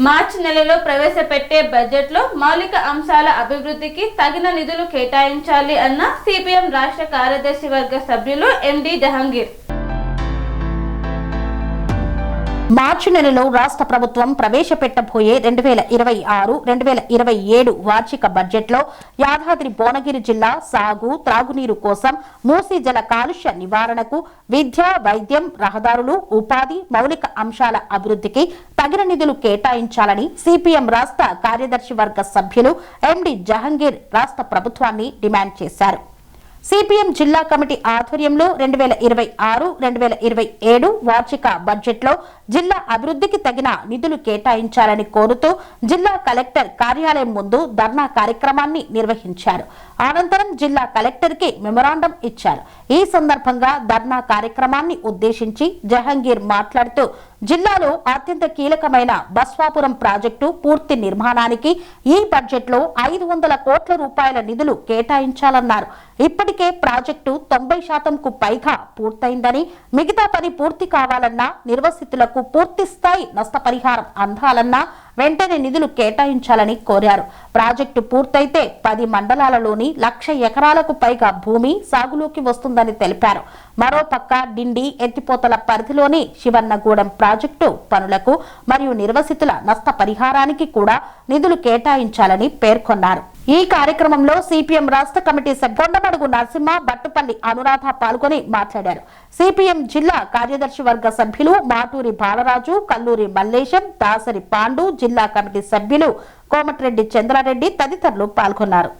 మార్చి నెలలో ప్రవేశపెట్టే బడ్జెట్లో మౌలిక అంశాల అభివృద్ధికి తగిన నిధులు కేటాయించాలి అన్న సిపిఎం రాష్ట్ర కార్యదర్శి వర్గ సభ్యులు ఎండి జహంగీర్. మార్చి నెలలో రాష్ట్ర ప్రభుత్వం ప్రవేశపెట్టబోయే 2026-2027 వార్షిక బడ్జెట్లో యాదాద్రి భువనగిరి జిల్లా సాగు త్రాగునీరు కోసం, మూసీ జల కాలుష్య నివారణకు, విద్య వైద్యం రహదారులు ఉపాధి మౌలిక అంశాల అభివృద్ధికి తగిన నిధులు కేటాయించాలని సిపిఎం రాష్ట్ర కార్యదర్శి వర్గ సభ్యులు ఎండి జహంగీర్ రాష్ట్ర ప్రభుత్వాన్ని డిమాండ్ చేశారు. సిపిఎం జిల్లా కమిటీ ఆధ్వర్యంలో 2026-2027 వార్షిక బడ్జెట్లో జిల్లా అభివృద్ధికి తగిన నిధులు కేటాయించాలని కోరుతూ జిల్లా కలెక్టర్ కార్యాలయం ముందు ధర్నా కార్యక్రమాన్ని నిర్వహించారు. అనంతరం జిల్లా కలెక్టర్ కి మెమొరాండం ఇచ్చారు. ఈ సందర్భంగా ధర్నా కార్యక్రమాన్ని ఉద్దేశించి జహంగీర్ మాట్లాడుతూ జిల్లాలో అత్యంత కీలకమైన బస్వాపురం ప్రాజెక్టు పూర్తి నిర్మాణానికి ఈ బడ్జెట్లో 500 కోట్ల రూపాయల నిధులు కేటాయించాలన్నారు. ఇప్పటికే ప్రాజెక్టు 90%కు పైగా పూర్తయిందని, మిగతా పని పూర్తి కావాలన్నా, నిర్వసితులకు పూర్తి స్థాయి నష్టపరిహారం అందాలన్నా వెంటనే నిధులు కేటాయించాలని కోరారు. ప్రాజెక్టు పూర్తయితే 10 మండలాలలోని 1,00,000 ఎకరాలకు పైగా భూమి సాగులోకి వస్తుందని తెలిపారు. మరోపక్క డిండి ఎత్తిపోతల పరిధిలోని శివన్నగూడెం ప్రాజెక్టు పనులకు మరియు నిర్వసితుల నష్టపరిహారానికి కూడా నిధులు కేటాయించాలని పేర్కొన్నారు. ఈ కార్యక్రమంలో సిపిఎం రాష్ట్ర కమిటీ సభ్యుండమడుగు నరసింహ, బట్టుపల్లి అనురాధ పాల్గొని మాట్లాడారు. సిపిఎం జిల్లా కార్యదర్శి వర్గ సభ్యులు మాటూరి బాలరాజు, కల్లూరి మల్లేశం, దాసరి పాండు, జిల్లా కమిటీ సభ్యులు కోమటిరెడ్డి చంద్రారెడ్డి తదితరులు పాల్గొన్నారు.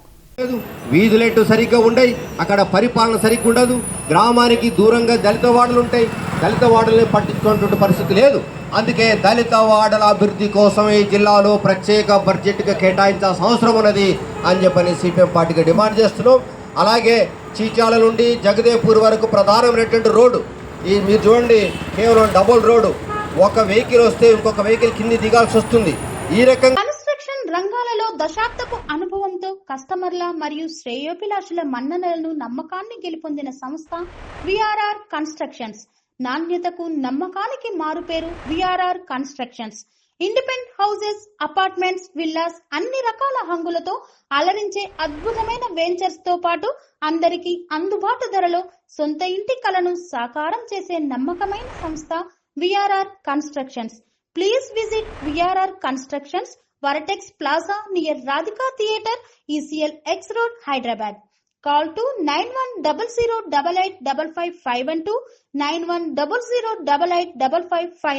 వీధులెట్టు సరిగ్గా ఉండయి, అక్కడ పరిపాలన సరిగ్గా ఉండదు, గ్రామానికి దూరంగా దళిత వాడలు ఉంటాయి, దళిత వాడల్ని పట్టించుకున్నటువంటి పరిస్థితి లేదు. అందుకే దళిత వాడల అభివృద్ధి కోసం ఈ జిల్లాలో ప్రత్యేక బడ్జెట్గా కేటాయించాల్సిన అవసరం ఉన్నది అని చెప్పని సిపిఎం పార్టీగా డిమాండ్ చేస్తున్నాం. అలాగే చీచాల నుండి జగదేపూర్ వరకు ప్రధానమైనటువంటి రోడ్డు మీరు చూడండి, కేవలం డబుల్ రోడ్డు, ఒక వెహికల్ వస్తే ఇంకొక వెహికల్ కింది దిగాల్సి వస్తుంది. ఈ రకంగా రంగాలలో దశాబ్దపు అనుభవంతో కస్టమర్ల మరియు శ్రేయోభిలాషుల మన్ననలను నమ్మకాన్ని గెలుపొందిన సంస్థ విఆర్ఆర్ కన్స్ట్రక్షన్స్. నాణ్యతకు నమ్మకానికి మారుపేరు VRR constructions. Independent houses, apartments, villas అన్ని రకాల హంగులతో అలరించే అద్భుతమైన వెంచర్స్ తో పాటు అందరికీ అందుబాటు ధరలో సొంత ఇంటి కలను సాకారం చేసే నమ్మకమైన సంస్థ VRR constructions. Please visit VRR constructions, Varatex Plaza near Radhika Theatre, ECL X Road, Hyderabad. Call to 9100885551, 91008855.